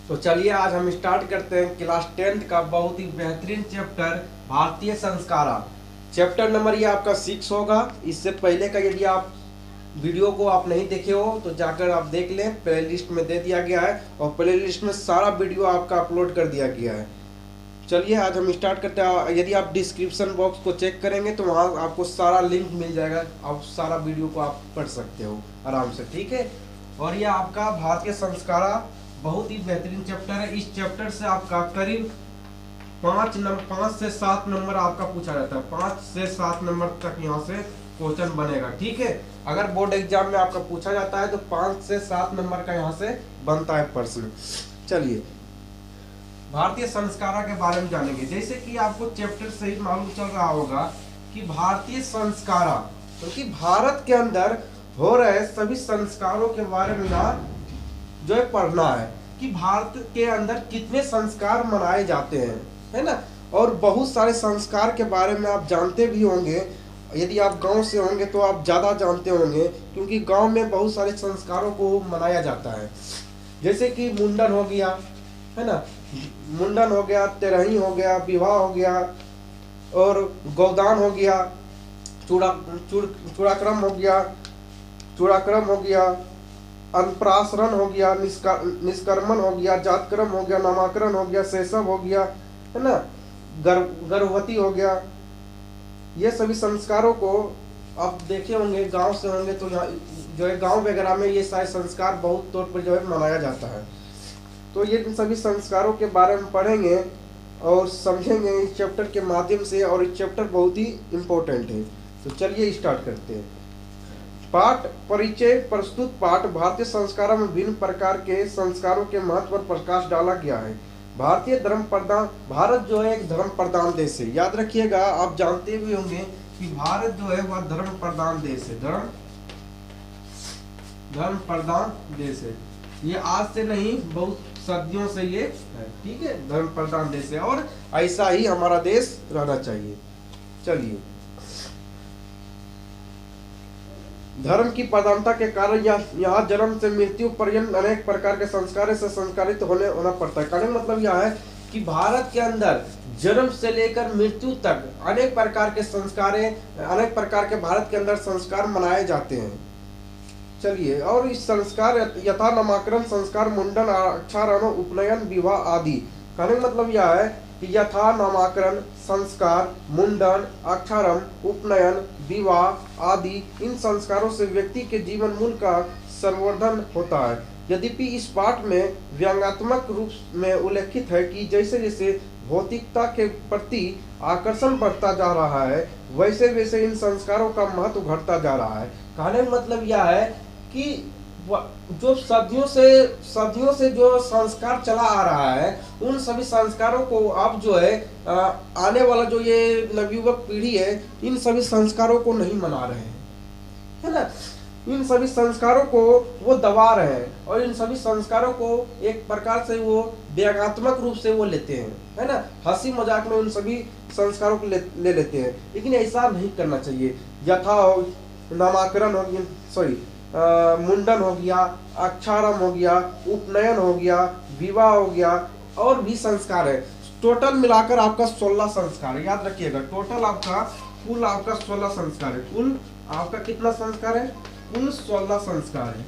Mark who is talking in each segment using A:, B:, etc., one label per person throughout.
A: तो चलिए आज हम स्टार्ट करते हैं क्लास 10th का बहुत ही बेहतरीन चैप्टर भारतीय संस्कारा। चैप्टर नंबर ये आपका 6 होगा। इससे पहले का यदि आप वीडियो को आप नहीं देखे हो तो जाकर आप देख लें, प्ले लिस्ट में दे दिया गया है और प्ले लिस्ट में सारा वीडियो आपका अपलोड कर दिया गया है। चलिए आज हम स्टार्ट करते हैं। यदि आप डिस्क्रिप्शन बॉक्स को चेक करेंगे तो वहाँ आपको सारा लिंक मिल जाएगा, आप सारा वीडियो को आप पढ़ सकते हो आराम से, ठीक है। और ये आपका भारतीय संस्कारा बहुत ही बेहतरीन चैप्टर है। इस चैप्टर से आपका करीब 5 से 7 नंबर आपका पूछा जाता है। 5 से 7 नंबर तक यहाँ से क्वेश्चन बनेगा, ठीक है। अगर बोर्ड एग्जाम में आपका पूछा जाता है तो 5 से 7 नंबर का यहाँ से बनता है प्रश्न। चलिए भारतीय संस्कारा के बारे में जानेंगे। जैसे कि आपको चैप्टर से ही मालूम चल रहा होगा कि भारतीय संस्कारा क्योंकि भारत के अंदर हो रहे सभी संस्कारों के बारे में ना जो है पढ़ना है कि भारत के अंदर कितने संस्कार मनाए जाते हैं, है ना। और बहुत सारे संस्कार के बारे में आप जानते भी होंगे। यदि आप गांव से होंगे तो आप ज़्यादा जानते होंगे, क्योंकि गांव में बहुत सारे संस्कारों को मनाया जाता है। जैसे कि मुंडन हो गया, है ना, मुंडन हो गया, तेरही हो गया, विवाह हो गया और गोदान हो गया, चूड़ाक्रम हो गया, अनप्राशरण हो गया, निष्कर्मण हो गया, जातकर्म हो गया, नामाकरण हो गया, शैशव हो गया, है ना, गर्भवती हो गया। ये सभी संस्कारों को आप देखे होंगे, गांव से होंगे तो यहाँ जो है गांव वगैरह में ये सारे संस्कार बहुत तौर पर जो है मनाया जाता है। तो ये सभी संस्कारों के बारे में पढ़ेंगे और समझेंगे इस चैप्टर के माध्यम से, और इस चैप्टर बहुत ही इम्पोर्टेंट है। तो चलिए स्टार्ट करते हैं। पाठ परिचय प्रस्तुत पाठ भारतीय संस्कारों में भिन्न प्रकार के संस्कारों के महत्व पर प्रकाश डाला गया है। भारतीय धर्म प्रधान, भारत जो है एक धर्म प्रधान देश है। याद रखिएगा, आप जानते भी होंगे कि भारत जो है वह धर्म प्रधान देश है। धर्म प्रधान देश है। ये आज से नहीं, बहुत सदियों से ये है, ठीक है, धर्म प्रधान देश है और ऐसा ही हमारा देश रहना चाहिए। चलिए, धर्म की प्रधानता के कारण यहाँ जन्म से मृत्यु पर्यंत अनेक प्रकार के संस्कार से संस्कारित होना पड़ता है। कहने का मतलब यह है कि भारत के अंदर जन्म से लेकर मृत्यु तक अनेक प्रकार के अनेक प्रकार के भारत के अंदर संस्कार मनाए जाते हैं। चलिए, और इस संस्कार यथा नामकरण, संस्कार, मुंडन, अक्षरारोहण, उपनयन, विवाह आदि। कहने का मतलब यह है कि यथा नामकरण, संस्कार, मुंडन, अक्षरम, उपनयन, विवाह आदि इन संस्कारों से व्यक्ति के जीवन मूल्य का संवर्धन होता है। यद्यपि इस पाठ में व्यंग्यात्मक रूप में उल्लेखित है कि जैसे जैसे भौतिकता के प्रति आकर्षण बढ़ता जा रहा है वैसे वैसे इन संस्कारों का महत्व घटता जा रहा है। कहने का मतलब यह है कि जो सदियों से जो संस्कार चला आ रहा है उन सभी संस्कारों को अब जो है आने वाला जो ये नवयुवक पीढ़ी है इन सभी संस्कारों को नहीं मना रहे हैं, है ना। इन सभी संस्कारों को वो दबा रहे हैं और इन सभी संस्कारों को एक प्रकार से वो व्यंग्यात्मक रूप से वो लेते हैं, है ना, हंसी मजाक में उन सभी संस्कारों को ले लेते हैं। लेकिन ऐसा नहीं करना चाहिए। यथा नामकरण हो गया, मुंडन हो गया, अक्षरम हो गया, उपनयन हो गया, विवाह हो गया और भी संस्कार है। टोटल मिलाकर आपका 16 संस्कार है। याद रखिएगा, टोटल कुल आपका 16 संस्कार है। कुल आपका कितना संस्कार है? कुल 16 संस्कार है।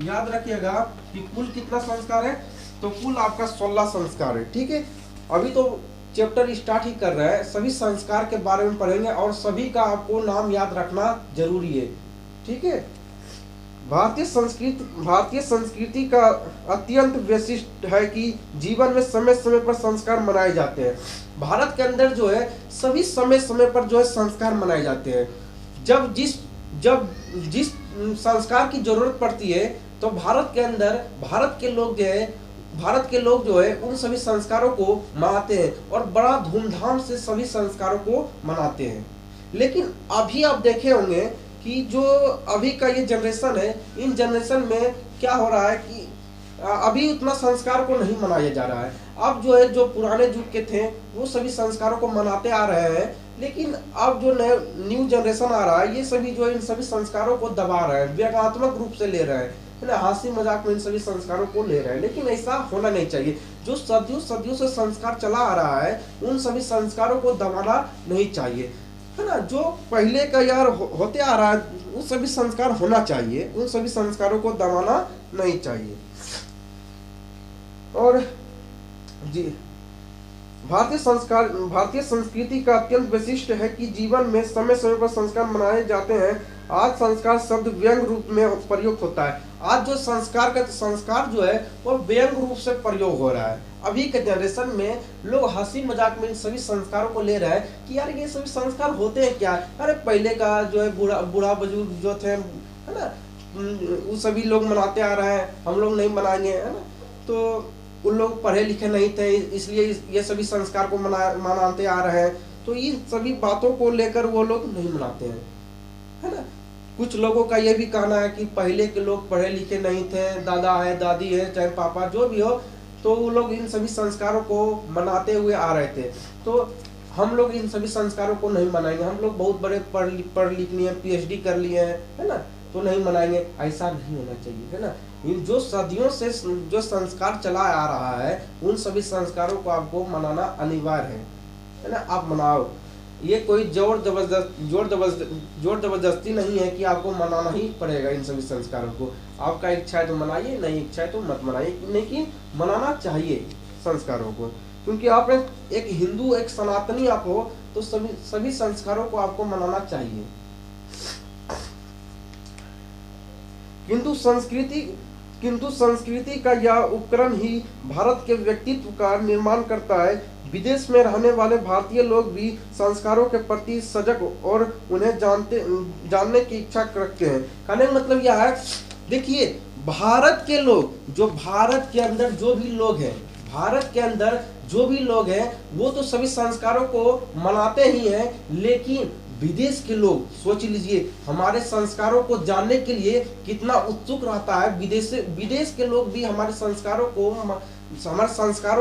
A: याद रखिएगा कि कुल कितना संस्कार है, तो कुल आपका 16 संस्कार है, ठीक है। अभी तो चैप्टर स्टार्ट ही कर रहे हैं, सभी संस्कार के बारे में पढ़ेंगे और सभी का आपको नाम याद रखना जरूरी है, ठीक है। भारतीय संस्कृति का अत्यंत विशिष्ट है कि जीवन में समय समय पर संस्कार मनाए जाते हैं। भारत के अंदर जो है सभी समय समय पर जो है संस्कार मनाए जाते हैं। जब जिस संस्कार की जरूरत पड़ती है तो भारत के अंदर भारत के लोग जो है उन सभी संस्कारों को मनाते हैं और बड़ा धूमधाम से सभी संस्कारों को मनाते हैं। लेकिन अभी आप देखे होंगे कि जो अभी का ये जनरेशन है, इन जनरेशन में क्या हो रहा है कि अभी उतना संस्कार को नहीं मनाया जा रहा है। अब जो है जो पुराने युग के थे वो सभी संस्कारों को मनाते आ रहे हैं, लेकिन अब जो न्यू जनरेशन आ रहा है ये सभी जो है इन सभी संस्कारों को दबा रहे हैं, व्यंग्यात्मक रूप से ले रहे हैं, है ना, हंसी मजाक में इन सभी संस्कारों को ले रहे हैं, लेकिन ऐसा होना नहीं चाहिए। जो सदियों सदियों से संस्कार चला आ रहा है उन सभी संस्कारों को दबाना नहीं चाहिए, है ना। जो पहले का यार होते आ रहा है वो सभी संस्कार होना चाहिए, उन सभी संस्कारों को दबाना नहीं चाहिए। और जी, भारतीय संस्कृति का अत्यंत विशिष्ट है कि जीवन में समय समय पर संस्कार मनाए जाते हैं। आज संस्कार शब्द व्यंग रूप में प्रयोग होता है। आज जो संस्कार जो है वो व्यंग रूप से प्रयोग हो रहा है। अभी के जनरेशन में लोग हंसी मजाक में इन सभी संस्कारों को ले रहे हैं कि यार ये सभी संस्कार होते हैं क्या। अरे पहले का जो है बूढ़ा बुजुर्ग जो थे, है ना, वो सभी लोग मनाते आ रहे हैं, हम लोग नहीं मनाएंगे, है ना। तो उन लोग पढ़े लिखे नहीं थे, इसलिए ये सभी संस्कार को मनाते आ रहे हैं। तो इन सभी बातों को लेकर वो लोग नहीं मनाते हैं, है ना। कुछ लोगों का ये भी कहना है कि पहले के लोग पढ़े लिखे नहीं थे, दादा है, दादी है, चाहे पापा जो भी हो, तो वो लोग इन सभी संस्कारों को मनाते हुए आ रहे थे। तो हम लोग इन सभी संस्कारों को नहीं मनाएंगे, हम लोग बहुत बड़े पढ़ लिख लिए, PhD कर लिए हैं, है ना, तो नहीं मनाएंगे। ऐसा नहीं होना चाहिए, है ना। जो सदियों से जो संस्कार चला आ रहा है उन सभी संस्कारों को आपको मनाना अनिवार्य है ना। आप मनाओ, ये कोई जोर जबरदस्ती नहीं है कि आपको मनाना ही पड़ेगा इन सभी संस्कारों को। आपका इच्छा है तो मनाइए, नहीं इच्छा है तो मत मनाइए, लेकिन मनाना चाहिए संस्कारों को, क्योंकि आप एक हिंदू, एक सनातनी आप हो, तो सभी संस्कारों को आपको मनाना चाहिए। किंतु संस्कृति का यह उपकरण ही भारत के व्यक्तित्व का निर्माण करता है। विदेश में रहने वाले भारतीय लोग भी संस्कारों के प्रति सजग और उन्हें जानने की इच्छा रखते हैं। कहने का मतलब यह है, देखिए भारत के लोग, जो भारत के अंदर जो भी लोग हैं, भारत के अंदर जो भी लोग हैं वो तो सभी संस्कारों को मनाते ही हैं, लेकिन विदेश के लोग सोच लीजिए हमारे संस्कारों को जानने के लिए कितना उत्सुक रहता है। विदेश के लोग भी हमारे संस्कारों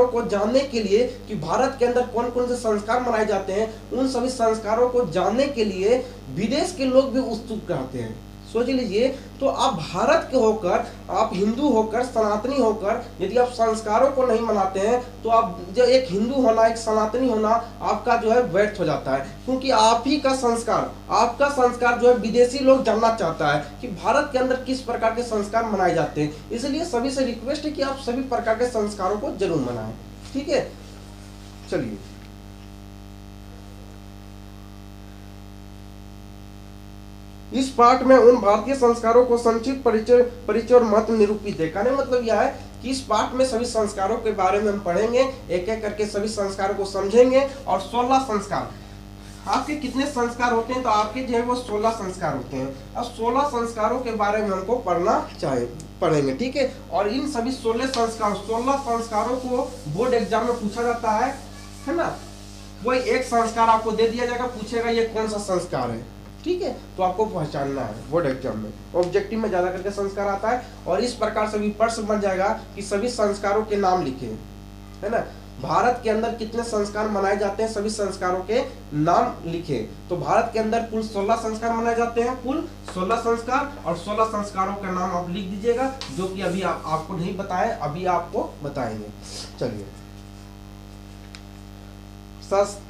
A: को जानने के लिए कि भारत के अंदर कौन कौन से संस्कार मनाए जाते हैं, उन सभी संस्कारों को जानने के लिए विदेश के लोग भी उत्सुक रहते हैं। सोच लीजिए, तो आप भारत के होकर, आप हिंदू होकर, सनातनी होकर, यदि आप संस्कारों को नहीं मनाते हैं तो आप जो एक हिंदू होना, एक सनातनी होना आपका जो है व्यर्थ हो जाता है, क्योंकि आप ही का संस्कार, आपका संस्कार जो है विदेशी लोग जानना चाहता है कि भारत के अंदर किस प्रकार के संस्कार मनाए जाते हैं। इसलिए सभी से रिक्वेस्ट है कि आप सभी प्रकार के संस्कारों को जरूर मनाएं, ठीक है। चलिए, इस पाठ में उन भारतीय संस्कारों को संक्षिप्त परिचय और महत्व निरूपित है। कहने मतलब यह है कि इस पाठ में सभी संस्कारों के बारे में हम पढ़ेंगे, एक एक करके सभी संस्कारों को समझेंगे। और 16 संस्कार, आपके कितने संस्कार होते हैं, तो आपके जो है वो 16 संस्कार होते हैं। अब 16 संस्कारों के बारे में हमको पढ़ेंगे, ठीक है। और इन सभी 16 संस्कारों को बोर्ड एग्जाम में पूछा जाता है ना। कोई एक संस्कार आपको दे दिया जाएगा, पूछेगा ये कौन सा संस्कार है, ठीक है, तो आपको पहचानना है। बोर्ड एग्जाम में ऑब्जेक्टिव में ज्यादा करके संस्कार आता है, और इस प्रकार से भी प्रश्न बन जाएगा कि सभी संस्कारों के नाम लिखे, है ना। भारत के अंदर कितने संस्कार मनाए जाते हैं, सभी संस्कारों के नाम लिखे। तो भारत के अंदर कुल 16 संस्कार मनाए जाते हैं, कुल 16 संस्कार, और 16 संस्कारों का नाम आप लिख दीजिएगा, जो कि अभी आपको नहीं बताए, अभी आपको बताएंगे। चलिए,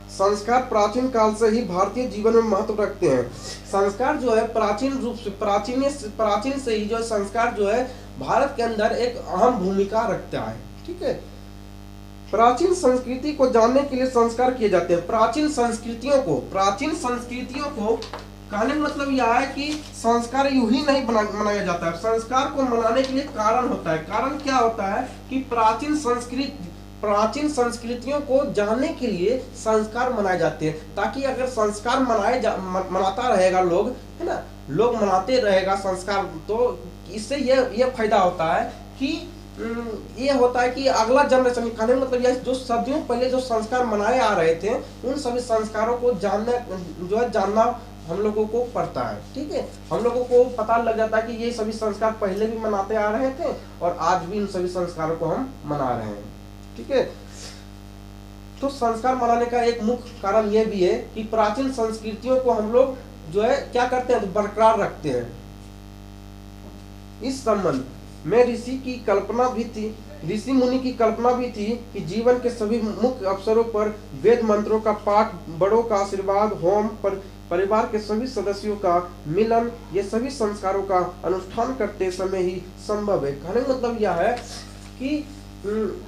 A: संस्कार प्राचीन काल से ही भारतीय जीवन में महत्व रखते हैं। संस्कार जो है प्राचीन से ही जो संस्कार जो है भारत के अंदर एक अहम भूमिका रखता है, ठीक है। प्राचीन संस्कृति को जानने के लिए संस्कार किए जाते हैं। प्राचीन संस्कृतियों को कहने का मतलब यह है कि संस्कार यूं ही नहीं मनाया जाता है, संस्कार को मनाने के लिए कारण होता है। कारण क्या होता है कि प्राचीन संस्कृतियों को जानने के लिए संस्कार मनाए जाते हैं, ताकि अगर संस्कार मनाता रहेगा लोग, है ना, लोग मनाते रहेगा संस्कार, तो इससे ये फायदा होता है कि ये होता है कि अगला जनरेशन, कहने मतलब यह जो सदियों पहले जो संस्कार मनाए आ रहे थे उन सभी संस्कारों को जानना हम लोगों को पड़ता है, ठीक है। हम लोगों को पता लग जाता है कि ये सभी संस्कार पहले भी मनाते आ रहे थे और आज भी इन सभी संस्कारों को हम मना रहे हैं, ठीक है। तो संस्कार मनाने का एक मुख्य कारण यह भी है कि प्राचीन संस्कृतियों को हम लोग जो है क्या करते हैं, तो बरकरार रखते हैं। इस संबंध में ऋषि की कल्पना भी थी, ऋषि मुनि की कल्पना भी थी कि जीवन के सभी मुख्य अवसरों पर वेद मंत्रों का पाठ, बड़ों का आशीर्वाद, होम, परिवार के सभी सदस्यों का मिलन, ये सभी संस्कारों का अनुष्ठान करते समय ही संभव है। कहने का मतलब यह है कि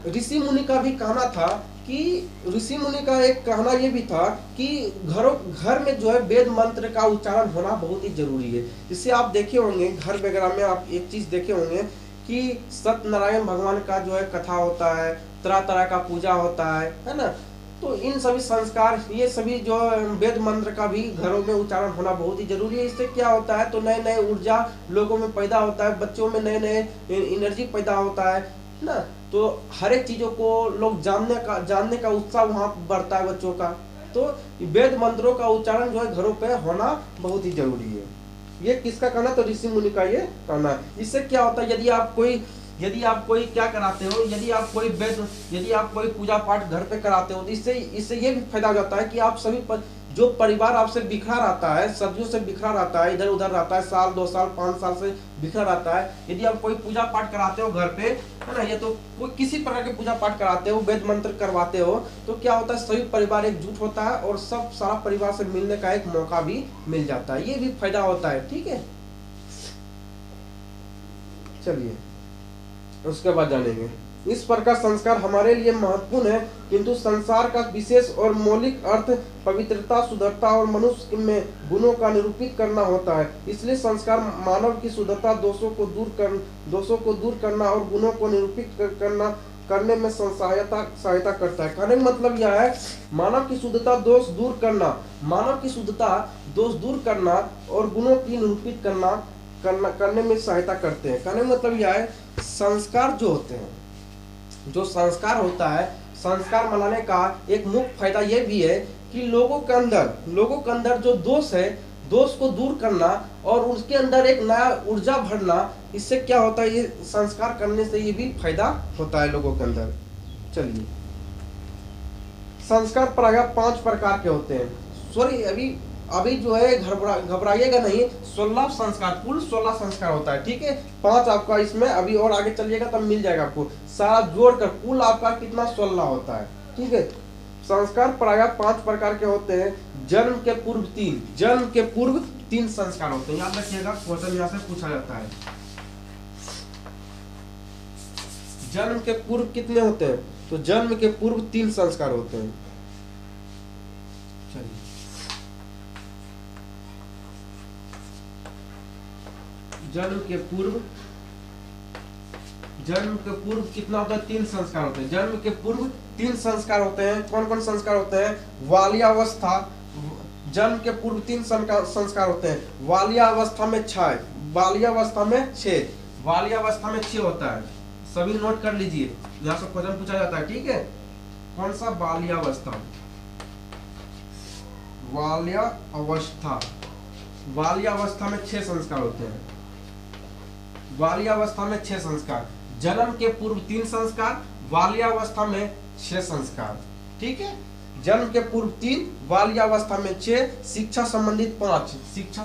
A: ऋषि मुनि का भी कहना था कि ऋषि मुनि का एक कहना ये भी था कि घर में जो है वेद मंत्र का उच्चारण होना बहुत ही जरूरी है। इससे आप देखे होंगे घर वगैरह में आप एक चीज देखे होंगे कि सत्यनारायण भगवान का जो है कथा होता है, तरह तरह का पूजा होता है ना। तो इन सभी संस्कार, ये सभी जो वेद मंत्र का भी घरों में उच्चारण होना बहुत ही जरूरी है। इससे क्या होता है, तो नए नए ऊर्जा लोगों में पैदा होता है, बच्चों में नए नए एनर्जी पैदा होता है ना। तो हर एक चीजों को लोग जानने का उत्साह वहाँ बढ़ता है बच्चों का। तो वेद मंत्रों का उच्चारण जो है घरों पे होना बहुत ही जरूरी है। ये किसका कहना, तो ऋषि मुनि का ये कहना है। इससे क्या होता है, यदि आप कोई क्या कराते हो, यदि आप कोई पूजा पाठ घर पे कराते हो, तो इससे ये भी फायदा हो जाता है कि आप सभी जो परिवार आपसे बिखरा रहता है, सदियों से बिखरा रहता है, इधर उधर रहता है, साल 2 साल 5 साल से बिखरा रहता है, यदि आप कोई पूजा पाठ कराते हो घर पे, है ना, ये तो कोई किसी प्रकार के पूजा पाठ कराते हो, वेद मंत्र करवाते हो, तो क्या होता है, सभी परिवार एकजुट होता है और सारा परिवार से मिलने का एक मौका भी मिल जाता है। ये भी फायदा होता है। ठीक है, चलिए उसके बाद जानेंगे। इस प्रकार संस्कार हमारे लिए महत्वपूर्ण है, किंतु संसार का विशेष और मौलिक अर्थ पवित्रता, शुद्धता और मनुष्य में गुणों का निरूपित करना होता है। इसलिए संस्कार मानव की शुद्धता, दोषों को दूर करना और गुणों को निरूपित करने में सहायता करता है। कहने का मतलब यह है, मानव की शुद्धता, दोष दूर करना और गुणों की निरूपित करने में सहायता करते हैं। कहने का मतलब यह है, संस्कार जो होते हैं, जो संस्कार होता है, संस्कार मनाने का एक मुख्य फायदा यह भी है कि लोगों के अंदर जो दोष है, दोष को दूर करना और उसके अंदर एक नया ऊर्जा भरना। इससे क्या होता है, ये संस्कार करने से ये भी फायदा होता है लोगों के अंदर। चलिए, संस्कार प्रायः 5 प्रकार के होते हैं। सॉरी, अभी जो है घबराइएगा नहीं, 16 संस्कार, कुल 16 संस्कार होता है। ठीक है, 5 आपका इसमें, अभी और आगे चलिएगा तब मिल जाएगा आपको, सारा जोड़कर कुल आपका कितना 16 होता है। ठीक है, संस्कार प्रायः 5 प्रकार के होते हैं। जन्म के पूर्व 3 संस्कार होते हैं। याद रखिएगा, क्वेश्चन यहाँ से पूछा जाता है। जन्म के पूर्व कितने होते हैं, तो जन्म के पूर्व 3 संस्कार होते हैं। चलिए, जन्म के पूर्व कितना होता है, 3 संस्कार होते हैं। जन्म के पूर्व 3 संस्कार होते हैं। कौन कौन संस्कार होते हैं, बाल्यावस्था, जन्म के पूर्व 3 संस्कार होते हैं। बाल्यावस्था में 6, बाल्यावस्था में 6 होता है। सभी नोट कर लीजिए, यहाँ से क्वेश्चन पूछा जाता है। ठीक है, कौन सा, बाल्यावस्था में 6 संस्कार होते हैं। बाल्यावस्था में 6 संस्कार, जन्म के पूर्व 3 संस्कार, बाल्यावस्था में 6 संस्कार। ठीक है, जन्म के पूर्व 3, बाल्यावस्था में 6, शिक्षा संबंधित 5, शिक्षा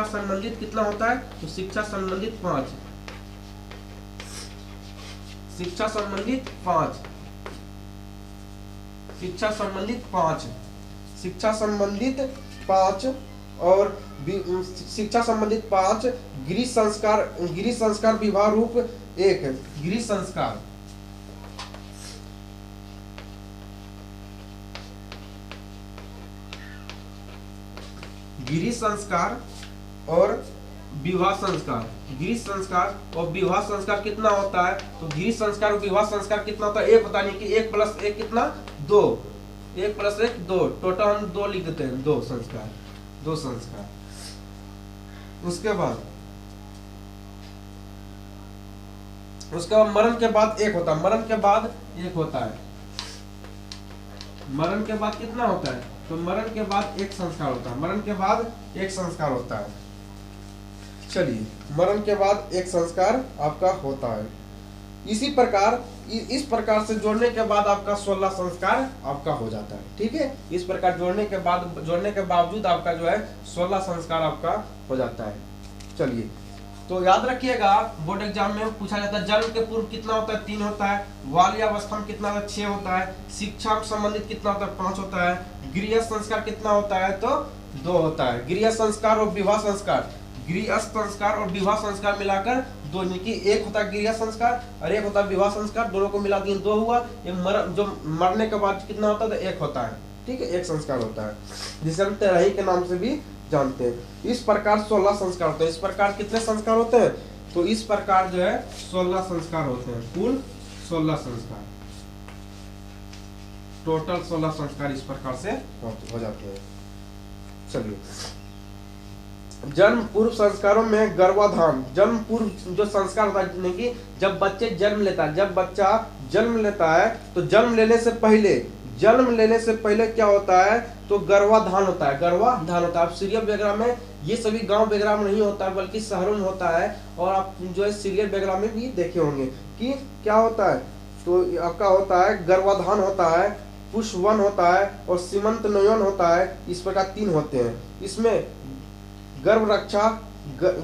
A: संबंधित कितना होता है, तो शिक्षा संबंधित 5, शिक्षा संबंधित 5 और शिक्षा संबंधित 5, गृह संस्कार विवाह रूप 1, गृह संस्कार और विवाह संस्कार। गृह संस्कार और विवाह संस्कार कितना होता है, तो गृह संस्कार और विवाह संस्कार कितना होता है, 1 होता है, नहीं कि 1 + 1 कितना, 2, 1 + 1 2, टोटल हम 2 लिख देते हैं, 2 संस्कार। उसके बाद मरण के बाद 1 होता है। मरण के बाद कितना होता है, तो मरण के बाद 1 संस्कार होता है। चलिए, मरण के बाद 1 संस्कार आपका होता है। इस प्रकार से जोड़ने के बाद आपका 16 संस्कार आपका हो जाता है। ठीक है, इस प्रकार जोड़ने के बावजूद आपका जो है 16 संस्कार आपका हो जाता है। चलिए, तो याद रखिएगा बोर्ड एग्जाम में पूछा जाता है जन्म के पूर्व कितना होता है 3 होता है, बाल्यावस्था में कितना होता है 6 होता है, शिक्षा से संबंधित कितना होता है 5 होता है, गृह संस्कार कितना होता है तो 2 होता है। गृह संस्कार और विवाह संस्कार, गृह संस्कार और विवाह संस्कार मिलाकर 2, यानी कि एक होता है गृह संस्कार और एक होता है विवाह संस्कार, दोनों को मिला दिए 2 हुआ। ये जो मरने के बाद कितना होता है तो 1 होता है, ठीक है, 1 संस्कार होता है जिसे हम तेरही के नाम से भी जानते हैं। इस प्रकार 16 संस्कार होते हैं। इस प्रकार कितने संस्कार होते हैं तो इस प्रकार जो है 16 संस्कार होते हैं, कुल 16 संस्कार, टोटल 16 संस्कार इस प्रकार से हो जाते हैं। चलिए, जन्म पूर्व संस्कारों में गर्भाधान, जन्म पूर्व जो संस्कार होता है, यानी कि जब बच्चे जन्म लेता है, जब बच्चा जन्म लेता है तो जन्म लेने से पहले क्या होता है तो गर्भाधान होता है, गर्भाधान होता है। आप सीरियल वगैरह में, ये सभी गांव वगैरह में नहीं होता है बल्कि शहरों में होता है, और आप जो है सीरियल वगैरह में भी देखे होंगे कि क्या होता है तो आपका होता है गर्भाधान होता है, पुष्पवन होता है और सीमंत नयन होता है। इस प्रकार 3 होते हैं। इसमें गर्भ रक्षा,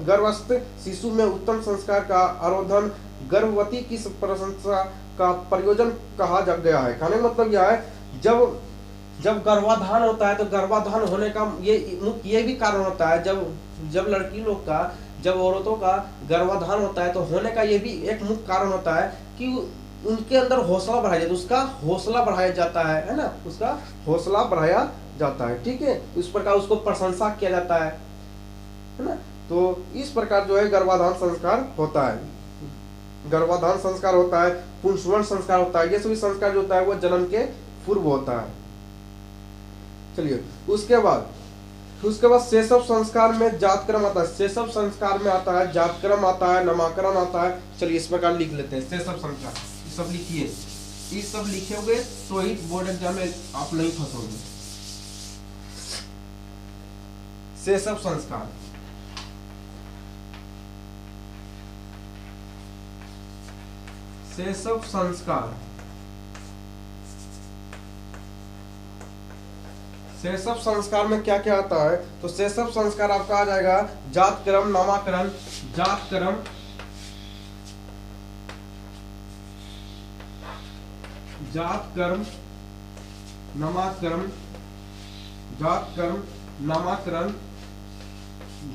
A: गर्भस्थ शिशु में उत्तम संस्कार का आरोधन, गर्भवती की प्रशंसा का प्रयोजन कहा जा गया है। कहने का मतलब यह है जब गर्भाधान होता है तो गर्भाधान होने का ये भी कारण होता है, जब लड़की लोग का, जब औरतों का गर्भाधान होता है तो होने का ये भी एक मुख्य कारण होता है कि उनके अंदर हौसला बढ़ाया जाता है, उसका हौसला बढ़ाया जाता है ना, उसका हौसला बढ़ाया जाता है, ठीक है। इस प्रकार उसको प्रशंसा किया जाता है ना। तो इस प्रकार जो है गर्भाधान संस्कार होता है, गर्भाधान संस्कार होता है, पुंसवन संस्कार होता है। ये सभी संस्कार जो होता है वो जन्म के पूर्व होता है। चलिए, उसके बाद शैशव संस्कार में जातक्रम आता है, शैशव संस्कार में आता है जातक्रम आता है, नामकरण आता है। चलिए इस प्रकार लिख लेते हैं शैशव संस्कार, सब लिखिए, ये सब लिखे हुए तो ही बोर्ड एग्जाम में आप नहीं फंसोगे। शैशव संस्कार, शैशव संस्कार, शैशव संस्कार में क्या क्या आता है तो शैशव संस्कार आपका आ जाएगा जातक्रम, नामकरण, जातक्रम, जातकर्म, नामकरण, जातकर्म, नामकरण,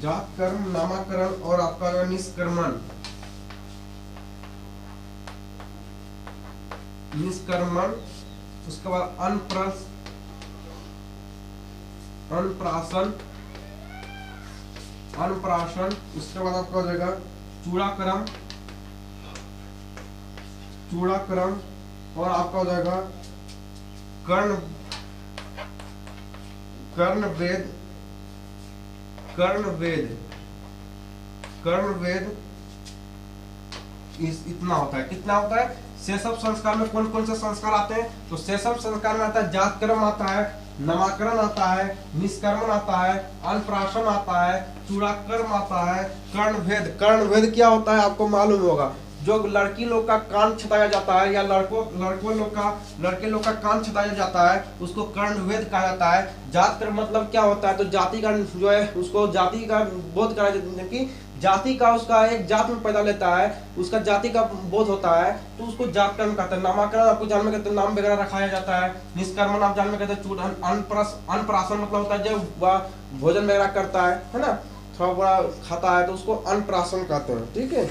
A: जातकर्म, नामकरण और आपका निष्कर्मण, निष्कर्मण। उसके बाद अनप्राशन, अनप्राशन। उसके बाद आपका हो जाएगा चूड़ाक्रम, चूड़ाक्रम और आपका हो जाएगा कर्णवेद, कर्णवेद, कर्णवेद। इतना होता है। कितना होता है शैशव संस्कार में? कौन कौन से संस्कार आते हैं तो शैशव संस्कार में आता है जातकर्म आता है, नामकरण आता है, निष्कर्मण आता है, अनप्राशन आता है, चूड़ाकर्म आता है, कर्णभेद। कर्णभेद क्या होता है आपको मालूम होगा, जो लड़की लोग का कान छताया जाता है या लड़के लोग का कान छताया जाता है उसको कर्णभेद कहा जाता है। जातकर्म मतलब क्या होता है तो जाति का जो है उसको जाति का बोध करा जाता है कि जाति का उसका एक जात में पैदा लेता है, उसका जाति का बोध होता है तो उसको जातकर्म कहते हैं। नामकरण आपको जान में कहते हैं नाम वगैरह रखाया जाता है। निष्कर्मण आप जान में कहते हैं अनप्राशन मतलब होता है जब वह भोजन वगैरह करता है ना, थोड़ा बड़ा खाता है तो उसको अनप्राशन कहते हैं। ठीक है,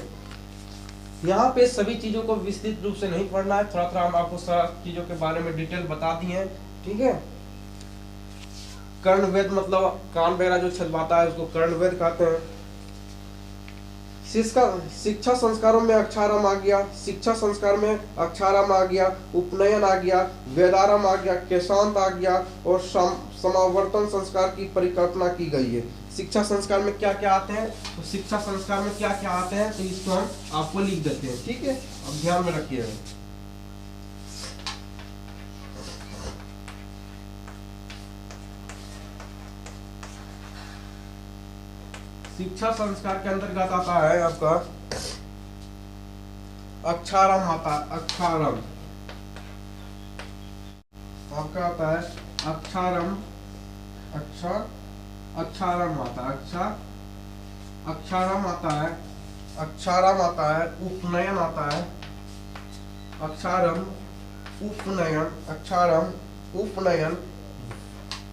A: यहाँ पे सभी चीजों को विस्तृत रूप से नहीं पढ़ना है, थोड़ा थोड़ा हम आपको सब चीजों के बारे में डिटेल बता दिए हैं। ठीक है, कर्णवेद मतलब कान वगैरह जो छदवाता है उसको कर्णवेद कहते हैं। शिक्षा संस्कारों में अक्षारम आ गया, शिक्षा संस्कार में अक्षारम आ गया, उपनयन आ गया, वेदारम आ गया, केशांत आ गया और समावर्तन संस्कार की परिकल्पना की गई है। शिक्षा संस्कार में क्या क्या आते हैं तो शिक्षा संस्कार में क्या क्या आते हैं तो इसको हम आपको लिख देते हैं। ठीक है, अब ध्यान में रखिएगा। शिक्षा संस्कार के अंतर्गत आता है आपका अक्षारम आता है, अक्षारम आपका आता है अक्षारम, अक्षारम आता है, अक्षारम आता है, अक्षारम आता है, उपनयन आता है, अक्षारम, उपनयन, अक्षारम, उपनयन,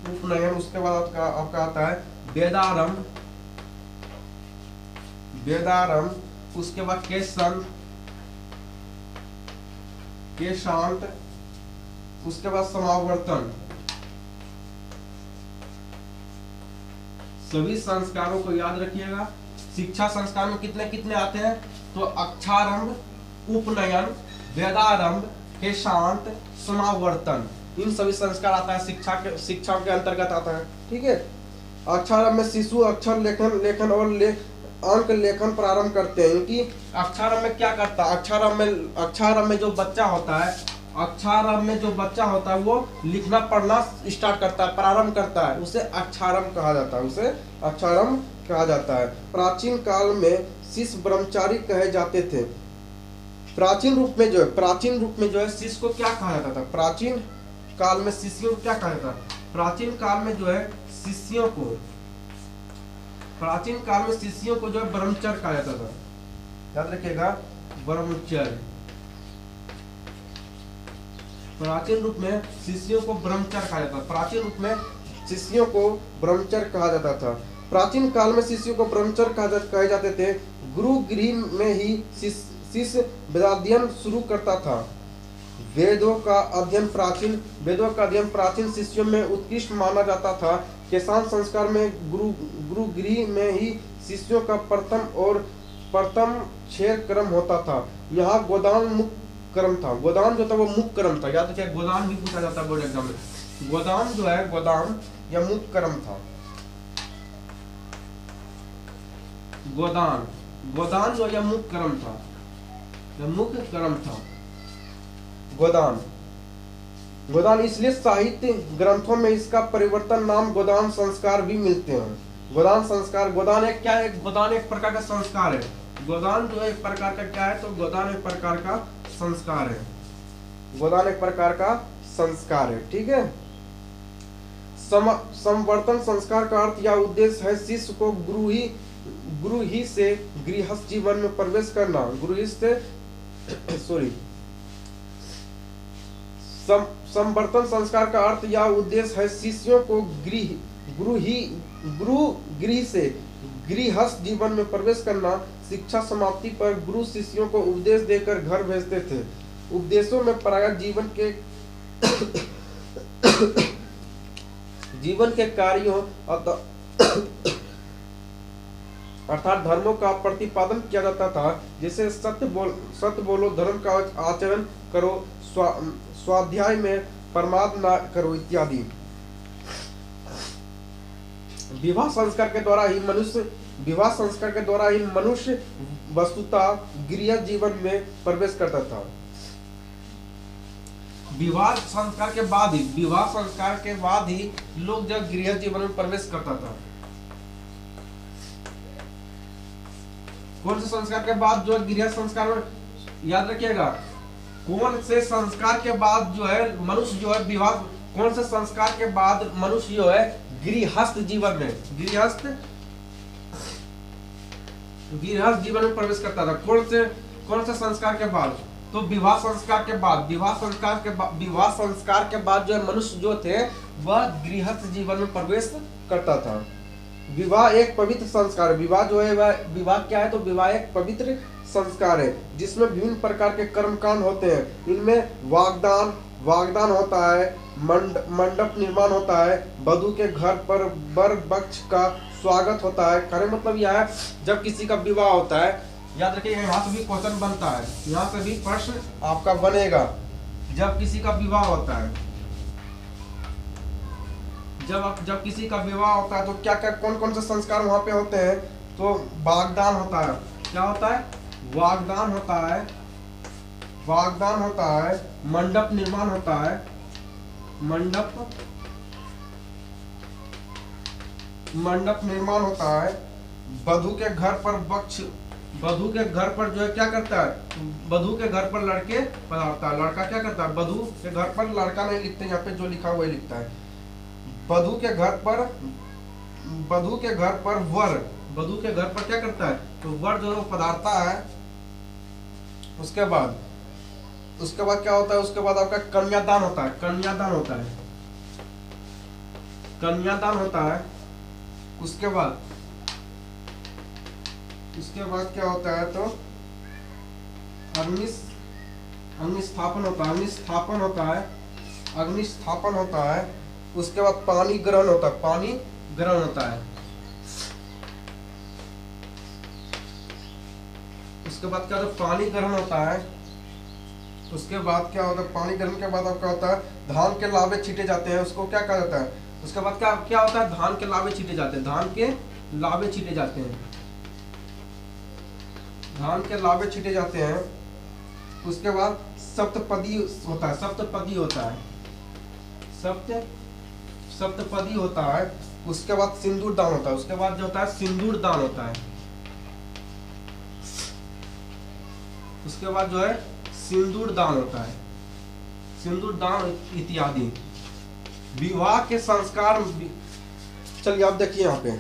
A: उपनयन। उसके बाद आपका आता है वेदारम, वेदारम। उसके बाद केशांत, केशांत। उसके बाद समावर्तन। सभी संस्कारों को याद रखिएगा। शिक्षा संस्कार में कितने कितने आते हैं? तो अक्षारंभ, उपनयन, वेदारंभ, केशांत, समावर्तन, इन सभी संस्कार आता है शिक्षा के अंतर्गत आता है। ठीक है। अक्षारंभ में शिशु अक्षर लेखन और अंक लेखन प्रारंभ करते हैं। कि अक्षारंभ में क्या करता है? अक्षारंभ में जो बच्चा होता है, अक्षारंभ में जो बच्चा होता है वो लिखना पढ़ना स्टार्ट करता है, प्रारंभ करता है, उसे अक्षारंभ कहा जाता है, उसे अक्षारंभ कहा जाता है। प्राचीन काल में शिष्य ब्रह्मचारी कहे जाते थे। प्राचीन रूप में जो है शिष्य को क्या कहा जाता था? प्राचीन काल में शिष्यों को क्या कहा जाता? प्राचीन काल में जो है शिष्यों को, प्राचीन काल में शिष्यों को जो है ब्रह्मचर्य कहा जाता था। याद रखिएगा, ब्रह्मचर्य। प्राचीन रूप में शिष्यों को ब्रह्मचर्य कहा जाता था। प्राचीन रूप में शिष्यों को ब्रह्मचर्य कहा जाता था। प्राचीन काल में शिष्यों को ब्रह्मचर्य कहे जाते थे। गुरु गृह में ही शिष्य वेदाध्ययन शुरू करता था। वेदों का अध्ययन प्राचीन शिष्यों में उत्कृष्ट माना जाता था। केशांत संस्कार में गुरु गृह में ही शिष्यों का प्रथम 6 क्रम होता था। यहाँ गोदान मुख्य क्रम था। गोदान जो था वो मुख्य क्रम था। याद रखिए, गोदान भी पूछा जाता है बोर्ड एग्जाम में। गोदान जो है, गोदान या मुख्य क्रम था। गोदान जो या मुख्य क्रम था, मुख्य क्रम था गोदान। इसलिए साहित्य ग्रंथों में इसका परिवर्तन नाम गोदान संस्कार भी मिलते हैं। गोदान संस्कार, गोदान एक क्या है? गोदान एक प्रकार का संस्कार है। गोदान जो एक प्रकार का क्या है? तो गोदान एक प्रकार का संस्कार है। गोदान एक प्रकार का संस्कार है। ठीक है। संवर्तन संस्कार का अर्थ या उद्देश्य है शिष्य को गुरु ही से गृहस्थ जीवन में प्रवेश करना। संवर्तन संस्कार का अर्थ या उद्देश्य है शिष्यों को गुरु गृह से गृहस्थ जीवन में प्रवेश करना। शिक्षा समाप्ति पर गुरु शिष्यों को उपदेश देकर घर भेजते थे। उपदेशों में प्रायः जीवन के कार्यों अर्थात धर्मों का प्रतिपादन किया जाता था। जैसे सत्य बोलो, धर्म का आचरण करो, स्वाध्याय में प्रमाद न करो इत्यादि। विवाह संस्कार के द्वारा ही मनुष्य वस्तुतः गृह जीवन में प्रवेश करता था। विवाह संस्कार के बाद ही लोग जब गृह जीवन में प्रवेश करता था। कौन से संस्कार के बाद जो गृह संस्कार में? याद रखिएगा, कौन से संस्कार के बाद जो है मनुष्य जो है विवाह, कौन से संस्कार के बाद मनुष्य जो है गृहस्थ जीवन में प्रवेश करता था। कौन से संस्कार के बाद? तो विवाह संस्कार के बाद जो है मनुष्य जो थे वह गृहस्थ जीवन में प्रवेश करता था। विवाह एक पवित्र संस्कार है। विवाह जो है वह, विवाह क्या है? तो विवाह एक पवित्र संस्कार है जिसमें विभिन्न प्रकार के कर्मकांड होते हैं। इनमें वागदान होता है, मंडप निर्माण होता है, वधू के घर पर वर पक्ष का स्वागत होता है। कहने मतलब यह है, जब किसी का विवाह होता है, याद रखिए यहाँ से भी क्वेश्चन बनता है, यहाँ से भी प्रश्न आपका बनेगा। जब किसी का विवाह होता है, जब किसी का विवाह होता है तो क्या क्या कौन से संस्कार वहां पे होते हैं? तो वागदान होता है। क्या होता है? वागदान होता है, मंडप निर्माण होता है, मंडप निर्माण होता है, वधू के घर पर जो है क्या करता है? वधू के घर पर लड़के पधारता है। लड़का क्या करता है? वधू के घर पर, लड़का नहीं लिखते, यहाँ पे जो लिखा वही लिखता है। वधू के घर पर वधू के घर पर क्या करता है, तो वर जो है वो पधारता है। उसके बाद क्या होता है, उसके बाद आपका कन्यादान होता है, कन्यादान होता है, कन्यादान होता है। उसके बाद क्या होता है, तो अग्निस्थापन होता है, अग्निस्थापन होता है, अग्निस्थापन होता है। उसके बाद पानी ग्रहण होता है, पानी ग्रहण होता है। उसके बाद क्या होता है, पानी ग्रहण होता है। उसके बाद क्या होता है, पानी ग्रहण के बाद आपका होता है धान के लावे छीटे जाते हैं, उसको क्या कहा जाता है। उसके बाद क्या होता है, धान के लावे छीटे जाते हैं, धान के लावे छीटे जाते हैं, धान के लावे छीटे जाते हैं। उसके बाद सप्तपदी होता है, सप्तपदी होता है, सप्तपदी होता है। उसके बाद सिंदूर दान होता है, उसके बाद जो होता है सिंदूर दान होता है। उसके बाद जो है सिंदूर दान होता है, सिंदूर दान इत्यादि। विवाह के संस्कार, चलिए आप देखिए यहाँ पे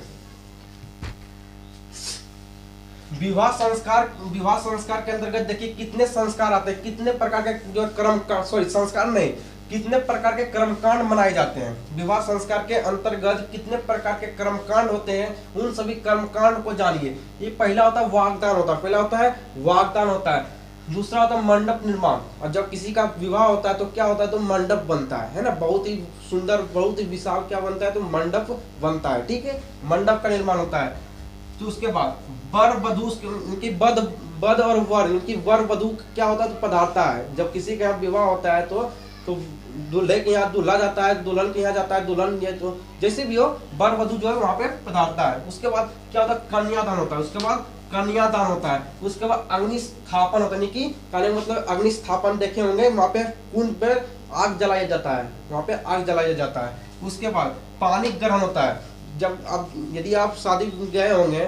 A: विवाह संस्कार के अंतर्गत देखिए कितने संस्कार आते हैं, कितने प्रकार के जो संस्कार नहीं, कितने प्रकार के कर्मकांड मनाए जाते हैं। विवाह संस्कार के अंतर्गत कितने प्रकार के कर्मकांड होते हैं, उन सभी कर्मकांड को जानिए। ये पहला होता है वागदान होता है, पहला होता है वागदान होता है। दूसरा होता है मंडप निर्माण, और जब किसी का विवाह होता है तो क्या होता है, तो मंडप बनता है ना, बहुत ही सुंदर, बहुत ही विशाल क्या बनता है, तो मंडप बनता है, ठीक है, मंडप का निर्माण होता है। तो उसके बाद वर वधू, उनकी बद और वर, उनकी वर वधू क्या होता है, तो पधारता है। जब किसी के यहाँ विवाह होता है तो दूल्हे के यहाँ दूल्हा जाता है, दुल्हन के यहाँ जाता है दुल्हन, ये तो जैसे भी हो वर वधू जो है वहाँ पे पधारता है। उसके बाद क्या होता है, कन्यादान होता है, उसके बाद कन्यादान होता है। उसके बाद अग्निस्थापन होता है, कि कहने मतलब अग्निस्थापन देखे होंगे, वहाँ पे कुंड पे आग जलाया जाता है, वहाँ पे आग जलाया जाता है। उसके बाद पानी ग्रहण होता है। जब आप यदि आप शादी गए होंगे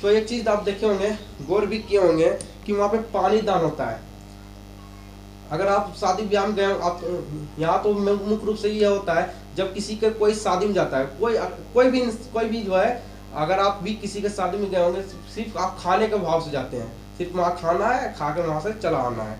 A: तो एक चीज आप देखे होंगे, गौर भी किए होंगे कि वहाँ पे पानी दान होता है। अगर आप शादी ब्याह में गए, आप यहाँ तो मुख्य रूप से ये होता है, जब किसी के कोई शादी में जाता है, कोई भी जो है, अगर आप भी किसी के शादी में गए होंगे, सिर्फ आप खाने के भाव से जाते हैं, सिर्फ वहाँ खाना है, खा कर वहाँ से चला आना है।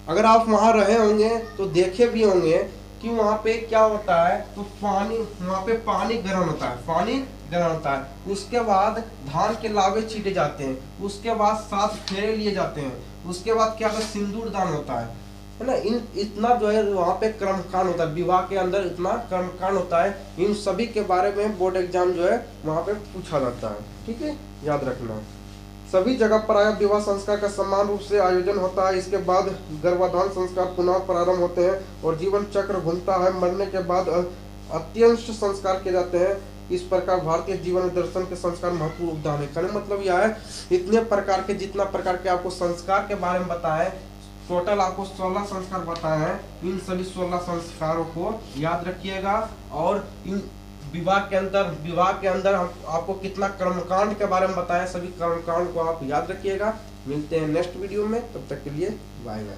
A: अगर आप वहाँ रहे होंगे तो देखे भी होंगे कि वहाँ पे क्या होता है, तो वहाँ पे पानी ग्रहण होता है, पानी ग्रहण होता है। उसके बाद धान के लावे छीटे जाते हैं, उसके बाद 7 फेरे लिए जाते हैं। उसके बाद क्या होता है, सिंदूर दान होता है ना। इतना जो है वहाँ पे कर्मकांड होता है, विवाह के अंदर इतना कर्मकांड होता है। इन सभी के बारे में बोर्ड एग्जाम जो है वहाँ पे पूछा जाता है, ठीक है, याद रखना। सभी जगह प्रायः विवाह संस्कार का समान रूप से आयोजन होता है। इसके बाद गर्भाधान संस्कार पुनः प्रारंभ होते हैं और जीवन चक्र घूमता है। मरने के बाद अत्यंश संस्कार किए जाते हैं। इस प्रकार भारतीय जीवन दर्शन के संस्कार महत्वपूर्ण योगदान है। कहने मतलब यह है, इतने प्रकार के, जितना प्रकार के आपको संस्कार के बारे में बताएं, टोटल आपको 16 संस्कार बताए हैं। इन सभी 16 संस्कारों को याद रखिएगा। और इन विवाह के अंदर हम आपको कितना कर्मकांड के बारे में बताएं, सभी कर्मकांड को आप याद रखिएगा। मिलते हैं नेक्स्ट वीडियो में, तब तक के लिए बाय बाय।